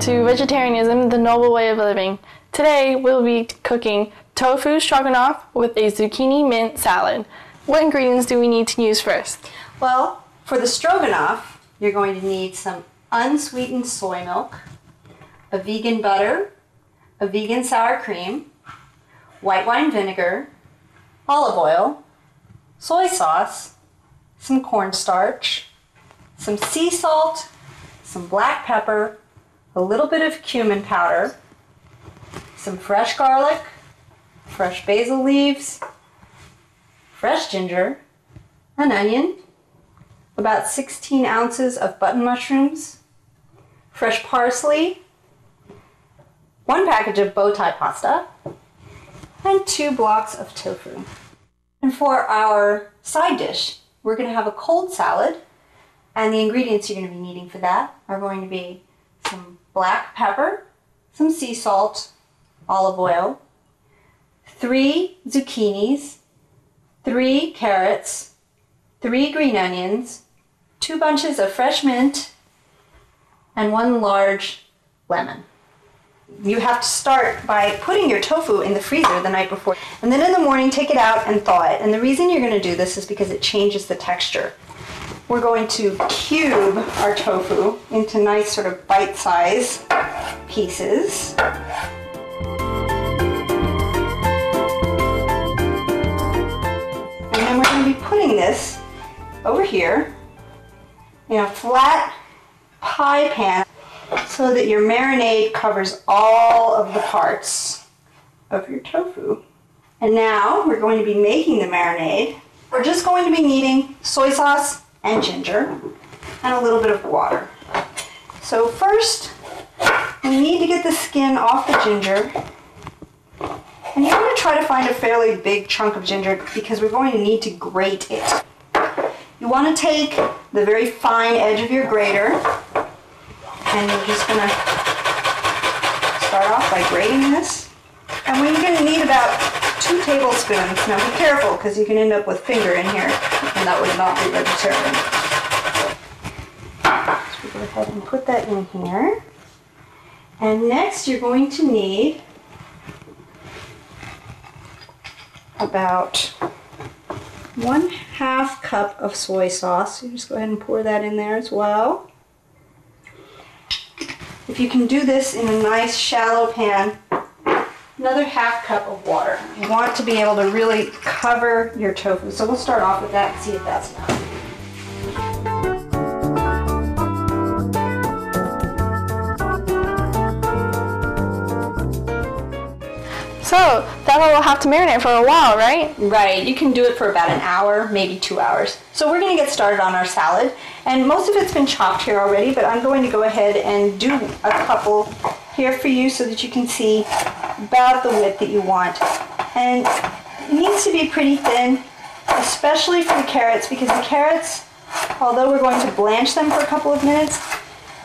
to Vegetarianism, the Noble Way of Living. Today we'll be cooking tofu stroganoff with a zucchini mint salad. What ingredients do we need to use first? Well, for the stroganoff, you're going to need some unsweetened soy milk, a vegan butter, a vegan sour cream, white wine vinegar, olive oil, soy sauce, some cornstarch, some sea salt, some black pepper, a little bit of cumin powder, some fresh garlic, fresh basil leaves, fresh ginger, an onion, about 16 ounces of button mushrooms, fresh parsley, 1 package of bow tie pasta, and 2 blocks of tofu. And for our side dish, we're going to have a cold salad, and the ingredients you're going to be needing for that are going to be some black pepper, some sea salt, olive oil, 3 zucchinis, 3 carrots, 3 green onions, 2 bunches of fresh mint, and 1 large lemon. You have to start by putting your tofu in the freezer the night before, and then in the morning take it out and thaw it. And the reason you're going to do this is because it changes the texture. We're going to cube our tofu into nice sort of bite-sized pieces. And then we're going to be putting this over here in a flat pie pan so that your marinade covers all of the parts of your tofu. And now we're going to be making the marinade. We're just going to be needing soy sauce and ginger and a little bit of water. So first, we need to get the skin off the ginger. And you're going to try to find a fairly big chunk of ginger because we're going to need to grate it. You want to take the very fine edge of your grater, and you're just going to start off by grating this. And we're going to need about 2 tablespoons. Now be careful because you can end up with finger in here, and that would not be vegetarian. So we go ahead and put that in here. And next you're going to need about 1/2 cup of soy sauce. You just go ahead and pour that in there as well. If you can do this in a nice shallow pan, another 1/2 cup of water. You want to be able to really cover your tofu. So we'll start off with that and see if that's enough. So, that one will have to marinate for a while, right? Right, you can do it for about an hour, maybe 2 hours. So we're going to get started on our salad, and most of it's been chopped here already, but I'm going to go ahead and do a couple here for you so that you can see about the width that you want. And it needs to be pretty thin, especially for the carrots, because the carrots, although we're going to blanch them for a couple of minutes,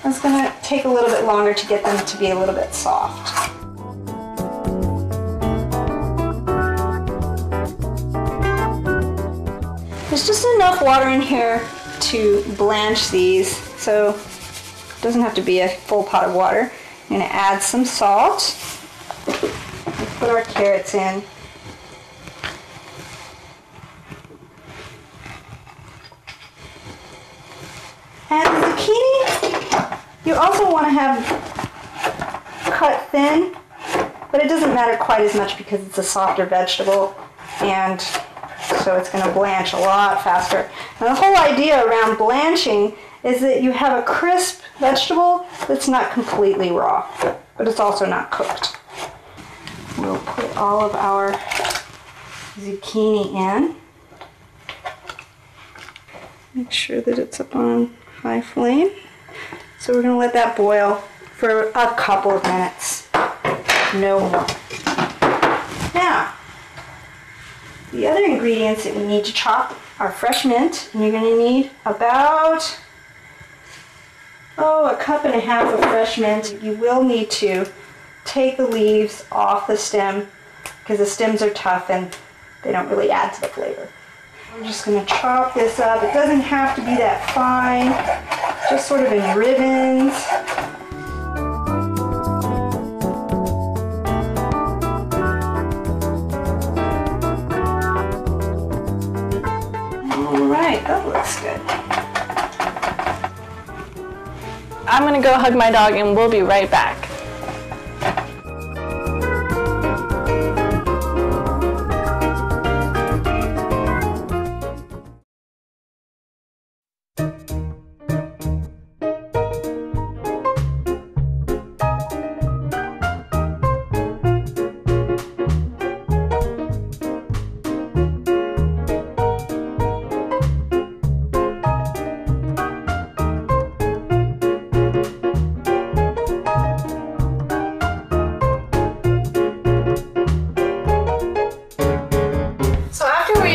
it's going to take a little bit longer to get them to be a little bit soft. There's just enough water in here to blanch these, so it doesn't have to be a full pot of water. I'm going to add some salt. We'll put our carrots in. And the zucchini, you also want to have cut thin, but it doesn't matter quite as much because it's a softer vegetable, and so it's going to blanch a lot faster. And the whole idea around blanching is that you have a crisp vegetable that's not completely raw, but it's also not cooked. We'll put all of our zucchini in. Make sure that it's up on high flame. So we're going to let that boil for a couple of minutes, no more. Now, the other ingredients that we need to chop are fresh mint, and you're going to need about, 1.5 cups of fresh mint. You will need to take the leaves off the stem because the stems are tough and they don't really add to the flavor. We're just going to chop this up. It doesn't have to be that fine, just sort of in ribbons. Oh, looks good. I'm gonna go hug my dog and we'll be right back.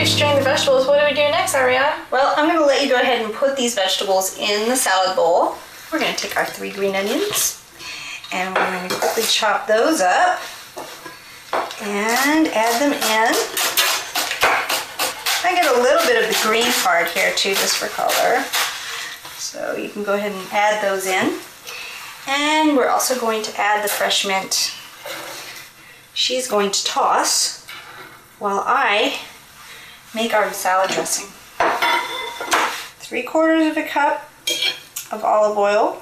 Strain the vegetables. What do we do next, Ariana? Well, I'm going to let you go ahead and put these vegetables in the salad bowl. We're going to take our 3 green onions and we're going to quickly chop those up and add them in. I get a little bit of the green part here too, just for color. So you can go ahead and add those in. And we're also going to add the fresh mint. She's going to toss while I make our salad dressing. 3/4 of a cup of olive oil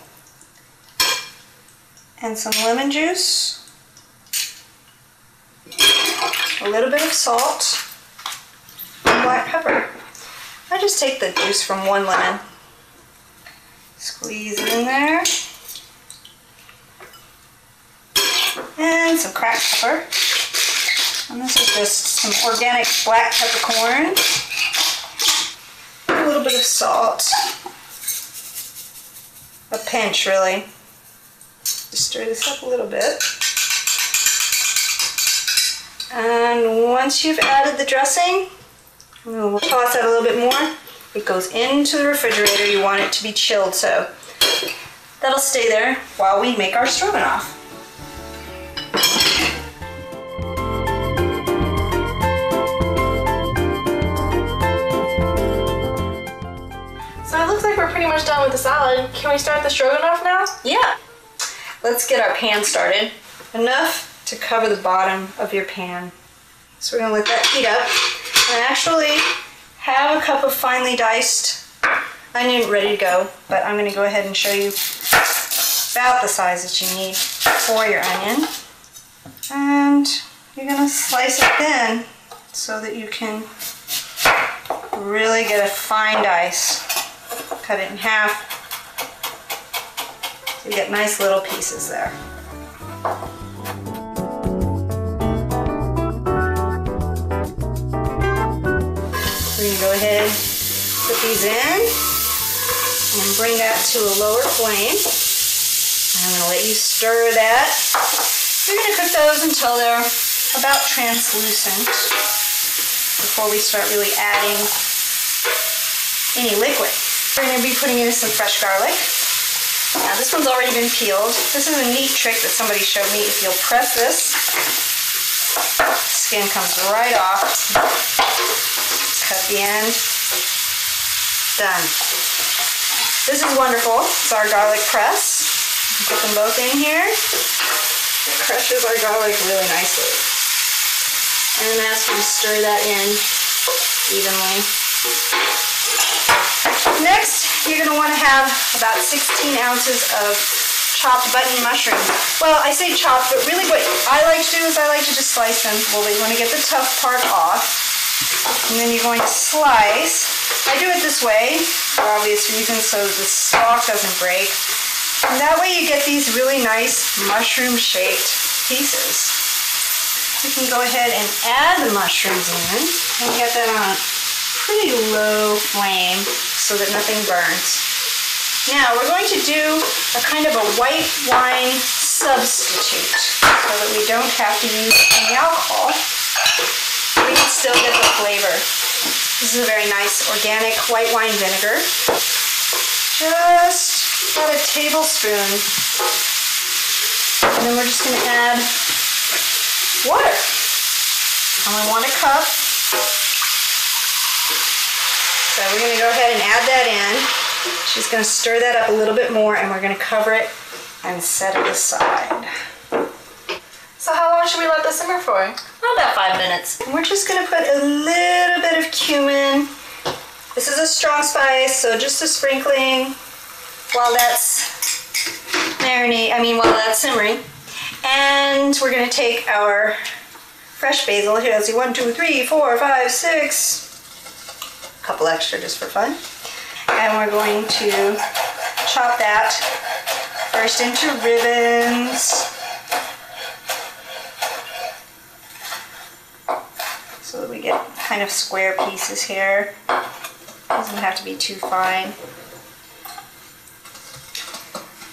and some lemon juice, a little bit of salt, and black pepper. I just take the juice from 1 lemon, squeeze it in there, and some cracked pepper. And this is just some organic black peppercorn, a little bit of salt, a pinch really. Just stir this up a little bit. And once you've added the dressing, we'll toss that a little bit more. It goes into the refrigerator. You want it to be chilled, so that'll stay there while we make our stroganoff. It looks like we're pretty much done with the salad. Can we start the stroganoff now? Yeah. Let's get our pan started. Enough to cover the bottom of your pan. So we're going to let that heat up. And actually have a cup of finely diced onion ready to go. But I'm going to go ahead and show you about the size that you need for your onion. And you're going to slice it thin so that you can really get a fine dice. Cut it in half so you get nice little pieces there. We're going to go ahead, put these in, and bring that to a lower flame. I'm going to let you stir that. We're going to cook those until they're about translucent before we start really adding any liquid. We're going to be putting in some fresh garlic. Now this one's already been peeled. This is a neat trick that somebody showed me. If you'll press this, the skin comes right off. Cut the end. Done. This is wonderful. It's our garlic press. Put them both in here. It crushes our garlic really nicely. And then ask you to stir that in evenly. Next, you're going to want to have about 16 ounces of chopped button mushrooms. Well, I say chopped, but really what I like to do is I like to just slice them. Well, you want to get the tough part off, and then you're going to slice. I do it this way for obvious reasons so the stalk doesn't break. And that way you get these really nice mushroom-shaped pieces. You can go ahead and add the mushrooms in and get that on a pretty low flame so that nothing burns. Now we're going to do a kind of a white wine substitute so that we don't have to use any alcohol. We can still get the flavor. This is a very nice organic white wine vinegar. Just about a tablespoon. And then we're just going to add water. Only 1 cup. So we're going to go ahead and add that in. She's going to stir that up a little bit more and we're going to cover it and set it aside. So how long should we let this simmer for? About 5 minutes. And we're just going to put a little bit of cumin This is a strong spice, so just a sprinkling while that's while that's simmering. And we're gonna take our fresh basil. Here, let's see, 1, 2, 3, 4, 5, 6. A couple extra just for fun. And we're going to chop that first into ribbons. So that we get kind of square pieces here. Doesn't have to be too fine.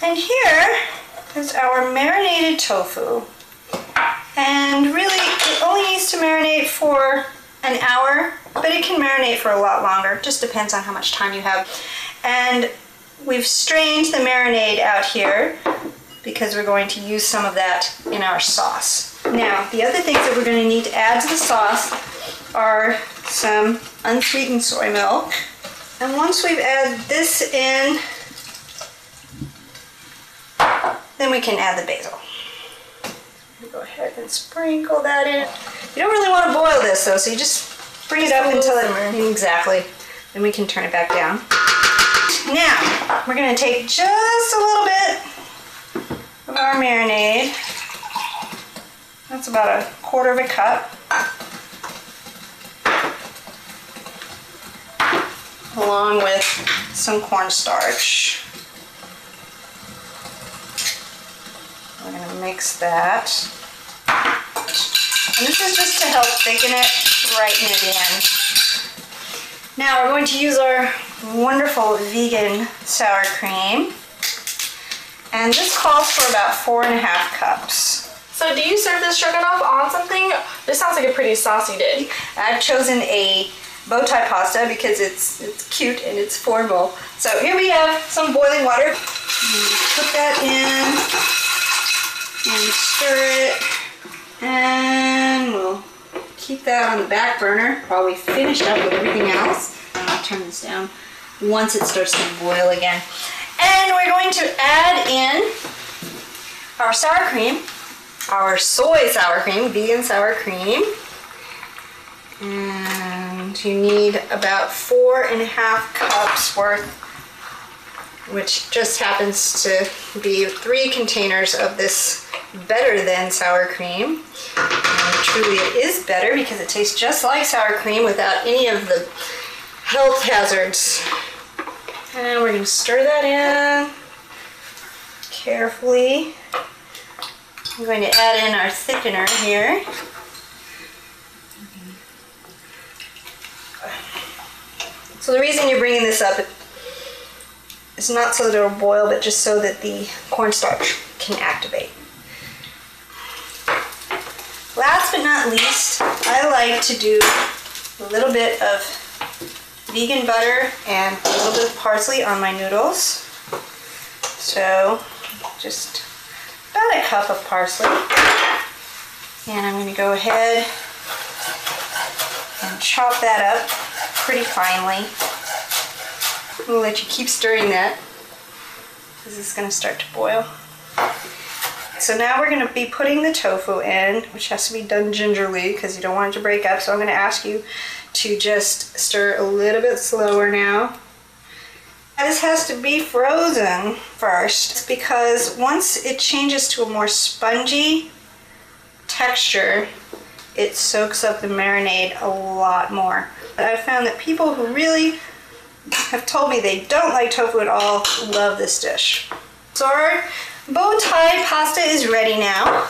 And here is our marinated tofu. And really, it only needs to marinate for an hour, but it can marinate for a lot longer. Just depends on how much time you have. And we've strained the marinade out here because we're going to use some of that in our sauce. Now, the other things that we're going to need to add to the sauce are some unsweetened soy milk. And once we've added this in, then we can add the basil. Go ahead and sprinkle that in. You don't really want to boil this though, so you just bring it up until it, exactly. Then we can turn it back down. Now, we're going to take just a little bit of our marinade. That's about 1/4 cup. Along with some cornstarch. We're going to mix that. And this is just to help thicken it right near the end. Now we're going to use our wonderful vegan sour cream. And this calls for about 4½ cups. So do you serve this stroganoff on something? This sounds like a pretty saucy dish. I've chosen a bow tie pasta because it's cute and it's formal. So here we have some boiling water. Put that in and stir it. And we'll keep that on the back burner while we finish up with everything else. I'll turn this down once it starts to boil again. And we're going to add in our sour cream, our soy sour cream, vegan sour cream. And you need about 4½ cups worth, which just happens to be 3 containers of this better than sour cream. And truly it is better because it tastes just like sour cream without any of the health hazards. And we're going to stir that in carefully. I'm going to add in our thickener here. So the reason you're bringing this up is not so that it'll boil, but just so that the cornstarch can activate. Last but not least, I like to do a little bit of vegan butter and a little bit of parsley on my noodles. So just about 1 cup of parsley. And I'm going to go ahead and chop that up pretty finely. We'll let you keep stirring that because it's going to start to boil. So now we're going to be putting the tofu in, which has to be done gingerly because you don't want it to break up. So I'm going to ask you to just stir a little bit slower now. This has to be frozen first. It's because once it changes to a more spongy texture, it soaks up the marinade a lot more. I've found that people who really have told me they don't like tofu at all love this dish. So our bow tie pasta is ready now.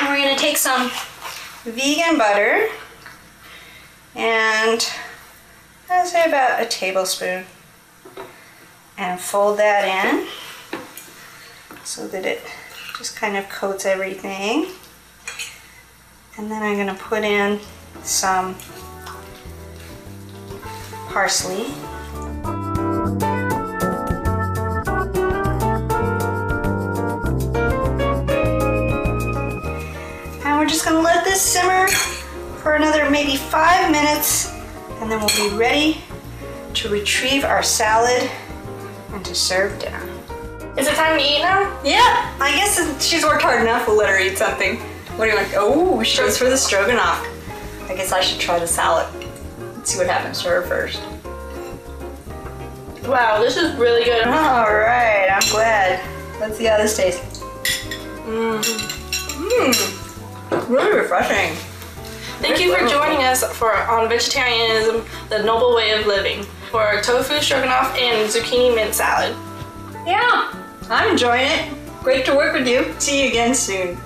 And we're going to take some vegan butter and I'd say about a tablespoon and fold that in so that it just kind of coats everything. And then I'm going to put in some parsley. And we're just going to let this simmer for another maybe 5 minutes, and then we'll be ready to retrieve our salad and to serve dinner. Is it time to eat now? Yeah, I guess since she's worked hard enough, we'll let her eat something. What do you want? Oh, she goes for the stroganoff. I guess I should try the salad. Let's see what happens to her first. Wow, this is really good. All right, I'm glad. Let's see how this tastes. Really refreshing. Thank you for joining us on Vegetarianism, the Noble Way of Living, for tofu stroganoff and zucchini mint salad. Yeah, I'm enjoying it. Great to work with you. See you again soon.